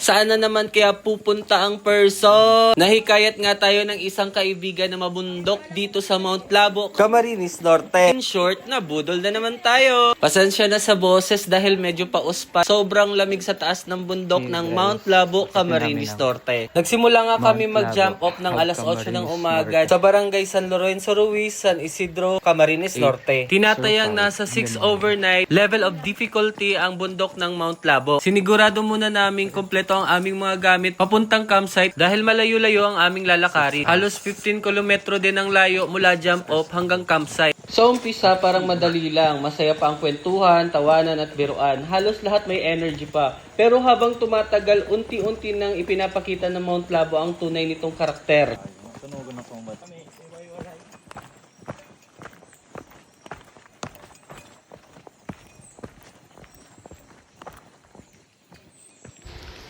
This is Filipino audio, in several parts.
Saan na naman kaya pupunta ang person? Nahikayat nga tayo ng isang kaibigan na mabundok dito sa Mount Labo, Camarines Norte. In short, nabudol na naman tayo. Pasensya na sa boses dahil medyo pauspa. Sobrang lamig sa taas ng bundok ng Mount Labo, Camarines Norte. Nagsimula nga kami mag-jump off ng alas 8 ng umaga sa barangay San Lorenzo Ruiz, San Isidro, Camarines Norte. Tinatayang nasa 6 overnight level of difficulty ang bundok ng Mount Labo. Sinigurado muna namin kompleto ang aming mga gamit papuntang campsite dahil malayo-layo ang aming lalakarin. Halos 15 kilometro din ang layo mula jump off hanggang campsite. Sa umpisa parang madali lang, masaya pa ang kwentuhan, tawanan at biruan. Halos lahat may energy pa. Pero habang tumatagal, unti-unti nang ipinapakita ng Mount Labo ang tunay nitong karakter.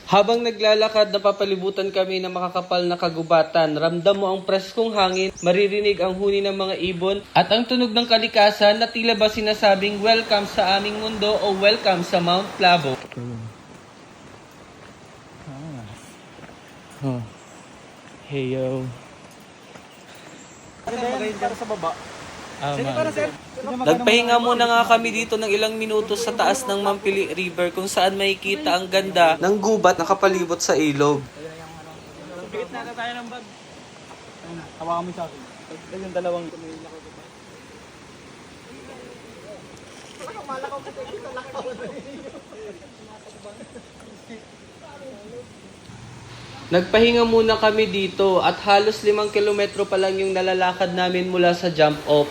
Habang naglalakad, napapalibutan kami ng makakapal na kagubatan. Ramdam mo ang preskong hangin, maririnig ang huni ng mga ibon, at ang tunog ng kalikasan na tila ba sinasabing welcome sa aming mundo o welcome sa Mount Labo. Hey yo. Para sa baba. Nagpahinga muna nga kami dito ng ilang minuto sa taas ng Mampili River kung saan makikita ang ganda ng gubat na kapalibot sa ilog. Bigit na tayo ng bag. Hawakan mo sa akin. Yung dalawang Nagpahinga muna kami dito at halos 5 kilometro pa lang yung nalalakad namin mula sa jump off.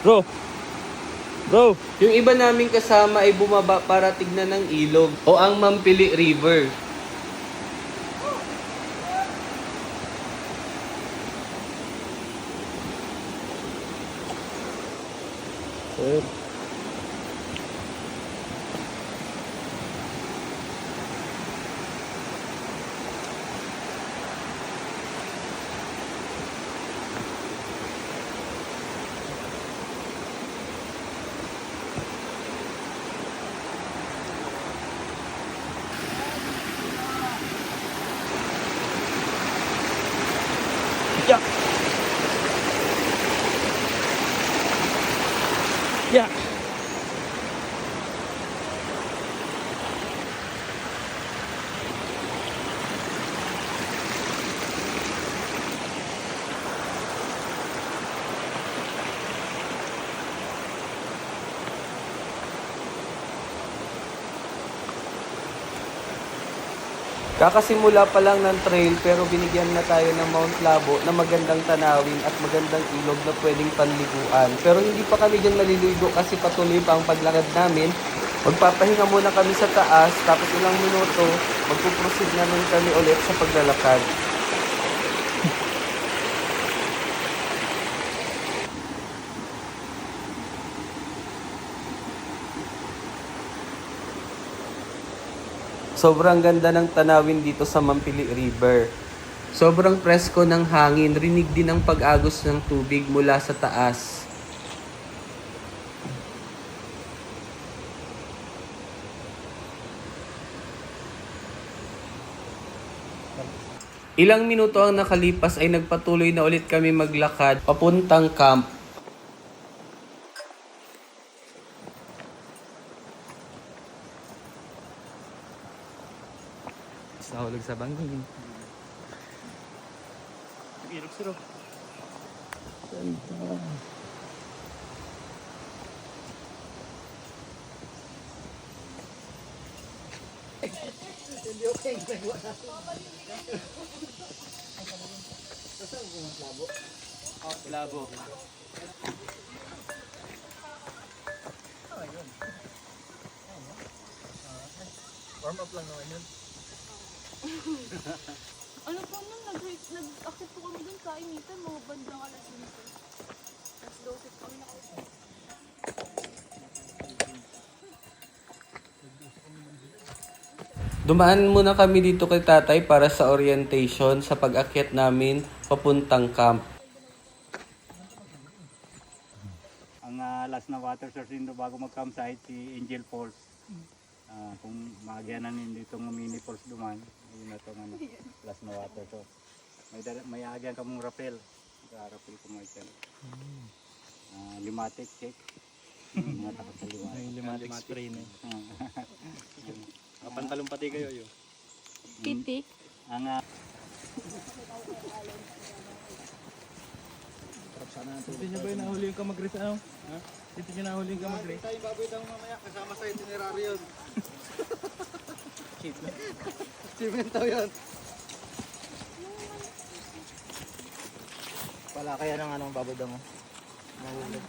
Bro! Yung iba naming kasama ay bumaba para tignan ng ilog o ang Mampili River. Yeah. Kakasimula pa lang ng trail pero binigyan na tayo ng Mount Labo na magandang tanawin at magandang ilog na pwedeng panliguan. Pero hindi pa kami dyan maliligo kasi patuloy pa ang paglakad namin. Magpapahinga muna kami sa taas tapos ilang minuto magpuproceed namin kami ulit sa paglalakad. Sobrang ganda ng tanawin dito sa Mampili River. Sobrang presko ng hangin, rinig din ang pag-agos ng tubig mula sa taas. Ilang minuto ang nakalipas ay nagpatuloy na ulit kami maglakad papuntang camp. Nahulog sa bangin. Irog siro. Hindi okay. Labo. Warm up lang naman yun. Ano po nun, nag-akit po kami dun sa initan, mga bandang alas 5. Tapos 12 kami nakausin. Dumaan muna kami dito kay tatay para sa orientation sa pag-akyat namin papuntang camp. ang last na water source dito bago mag-campsite si Angel Falls. Kung magyanan din ditong mini falls duman, yun na itong last na water source. May agyan ka mong rappel. Rappel ko mo ito. Limatic check. Mga takot sa limatic. May limatic spray na. Pantalong pati kayo yun. Pitik. Ang Dito nyo ba yung nahuli yung kamagres ano? Ha? Dito nyo nahuli yung kamagres? Tayo baboy daw mamaya kasama sa itinerary yun. Cheat lang. Cimento yun. Wala kaya ng anong baboy daw mo? Mahulog.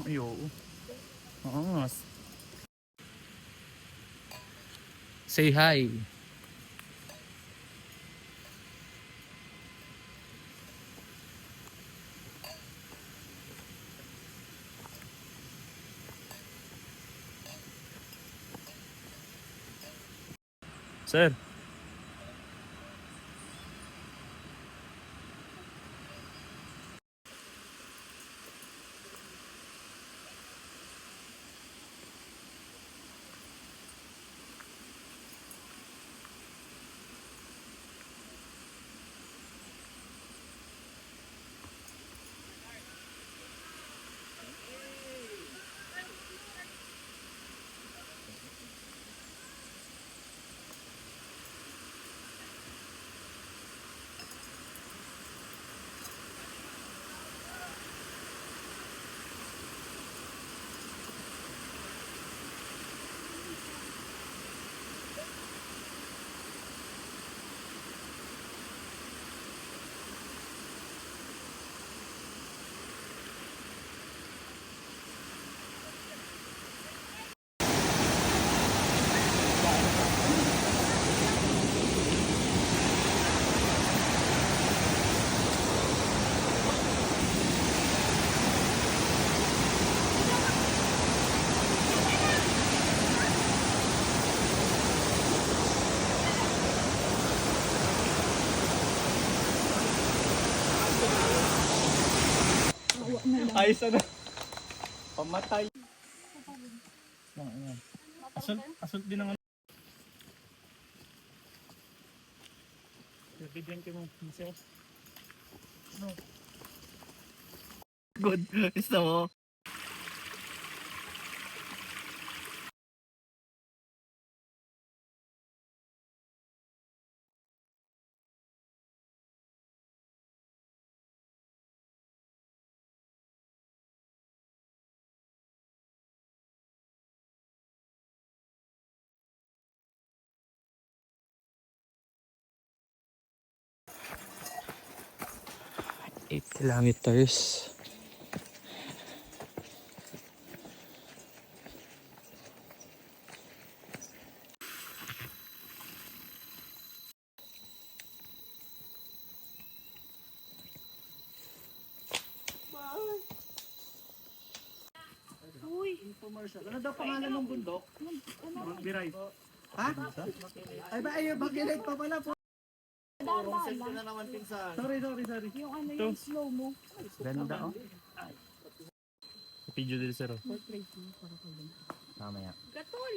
Ayo. Oo. Say hi. Sir. Ayos ano? Pamatay. Asol din ang ano. Bigyan ko mo. Good. Gusto mo? Eight kilometers. Ano daw pangalan ng bundok? Biray. Ha? Ay ba, ay, mag-elite pa pala po. Sorry. Yung ano yung slow mo. Ganda oh. Video din sir. Mamaya. Gatol.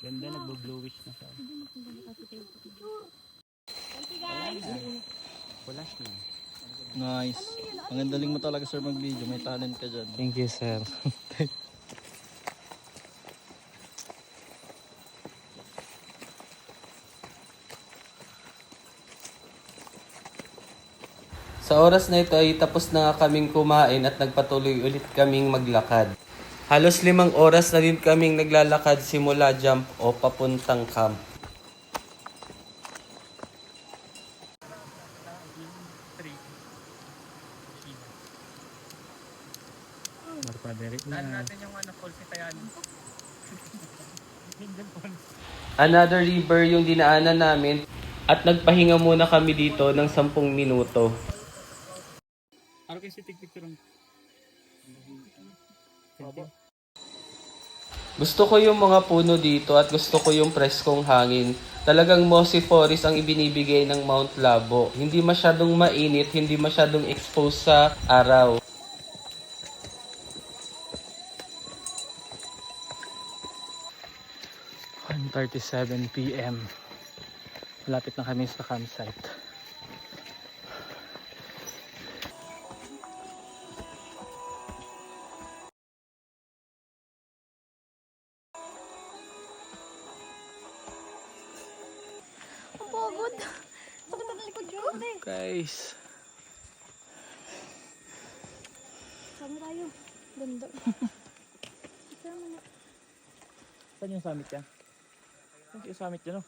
Ganda, nagbo-bluish na siya. Thank you guys. Flash na. Nice. Ang galing mo talaga sir mag-video. May talent ka dyan. Thank you sir. Sa oras na ito ay tapos na nga kaming kumain at nagpatuloy ulit kaming maglakad. Halos 5 oras na din kaming naglalakad simula jump o papuntang camp. Saan natin yung ano, falls ni Tayan? Another river yung dinaanan namin at nagpahinga muna kami dito ng 10 minuto. Ano kayo si picture ng? Gusto ko yung mga puno dito at gusto ko yung preskong hangin. Talagang mossy forest ang ibinibigay ng Mount Labo. Hindi masyadong mainit, hindi masyadong exposed sa araw. PM. Malapit na kami sa campsite. Ang pagod. Sakit ang likod ko. Guys, Saan tayo? Ganda. Saan na? saan yung summit yan? Saan yung summit yan, oh?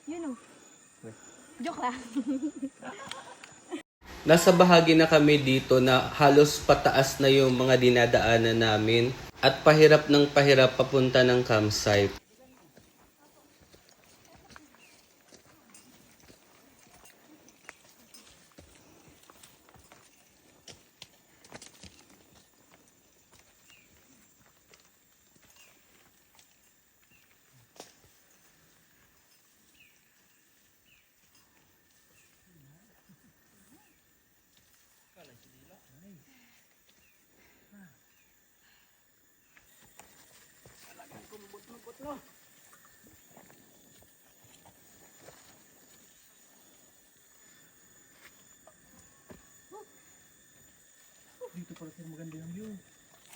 Yun o. Joke lang. Nasa bahagi na kami dito na halos pataas na yung mga dinadaanan namin at pahirap ng pahirap papunta ng campsite.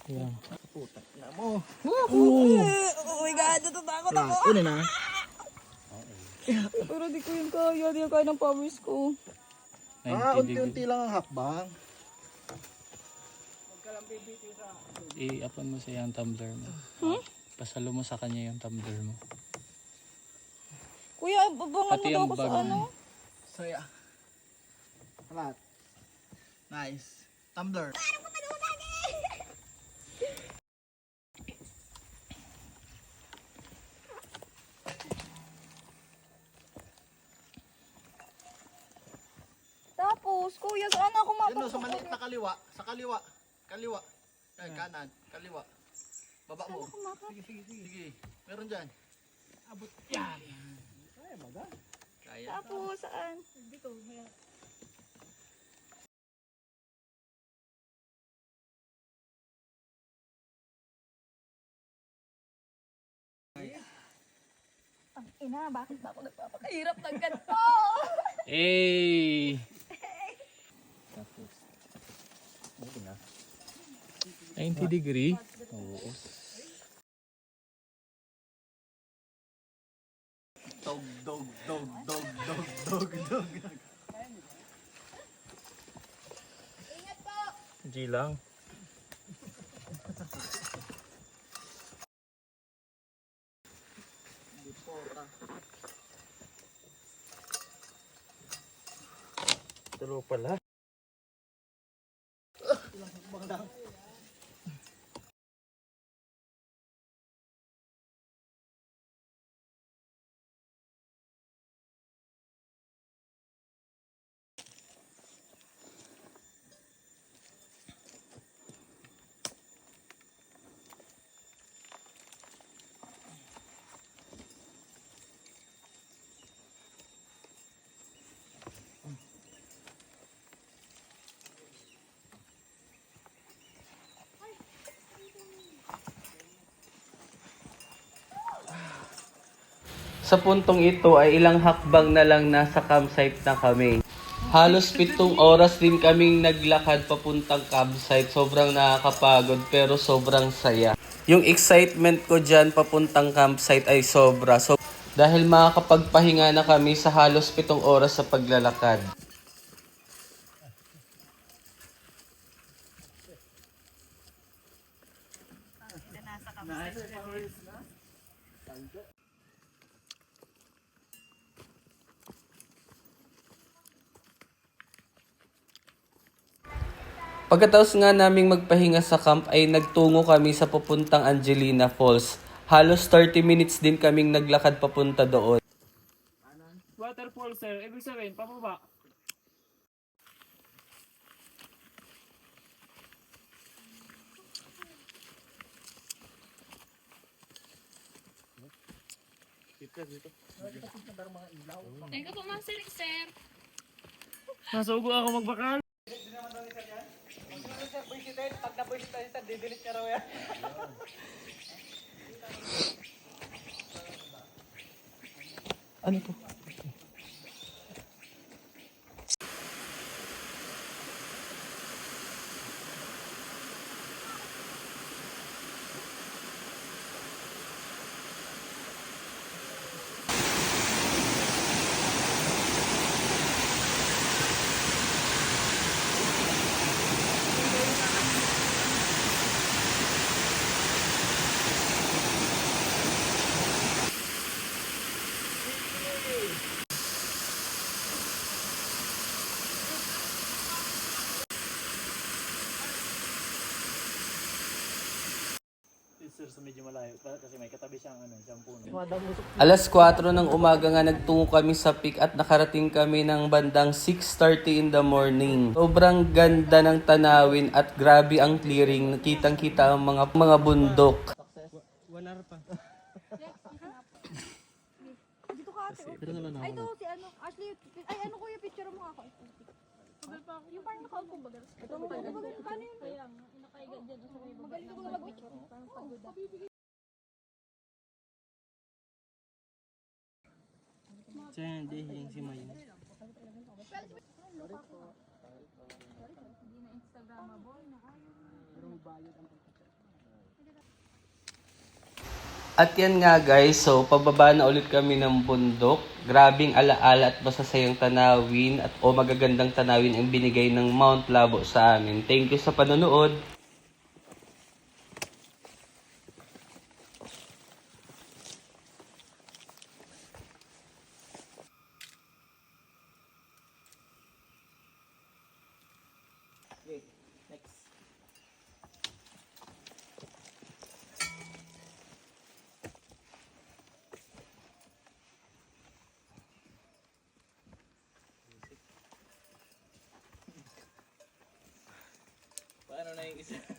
Ayan. Oh my God, natatakot ako. Yun na. Pero di ko yung kaya. Di yung kaya ng powers ko. Unti-unti lang ang hakbang. I-upon mo sa yung tumbler mo. Pasalo mo sa kanya yung tumbler mo. Kuya, babangan Pati mo daw yung ako sa bag. ano. Saya. Alat. Nice. Tumbler. Tapos, kuya, saan ako Yun o, sa mapapakot? maliit na kaliwa. Sa kaliwa. Kaliwa. Ay, kanan. Kaliwa. Baba mo. Ako mapapakot. Sige. Meron dyan. Abot yan. Kaya baga. Kaya. Tapos, saan? Dito, Ang ina, bakit ba ako nagpapakahirap ng ganito? Hey! 90 degree? Oo. Dog, dog, dog, dog, dog, dog, dog. G lang. Tulo pala. Sa puntong ito ay ilang hakbang na lang nasa campsite na kami. Halos 7 oras din kaming naglakad papuntang campsite. Sobrang nakakapagod pero sobrang saya. Yung excitement ko dyan papuntang campsite ay sobra. Dahil makakapagpahinga na kami sa halos 7 oras sa paglalakad. Pagkatapos nga naming magpahinga sa camp ay nagtungo kami sa papuntang Angelina Falls. Halos 30 minutes din kaming naglakad papunta doon. Waterfall, sir. Ibig sabihin, pababa. Thank you po, Master Sir. Nasugo ako magbakal. Ano to? Sir, sa medyo malayo kasi may katabi siyang siyang puno. Alas 4 ng umaga nga nagtungo kami sa peak at nakarating kami ng bandang 6:30 in the morning. Sobrang ganda ng tanawin at grabe ang clearing. Kitang-kita ang mga bundok. Dito ka ate. Ay, ito si ano. Ashley, ay ano kuya, picture mo ako. Yung parang nakaupo ba? Ito mo ba? Paano yun? Kaya nga, nakaiga dyan. Magaling ko mag-picture. Parang pagoda. Hindi, yung si Mayo. Hindi na Instagramable. At yan nga guys, so pababa na ulit kami ng bundok. Grabing alaala at masasayang tanawin at magagandang tanawin ang binigay ng Mount Labo sa amin. Thank you sa panonood. Paano na yung isa?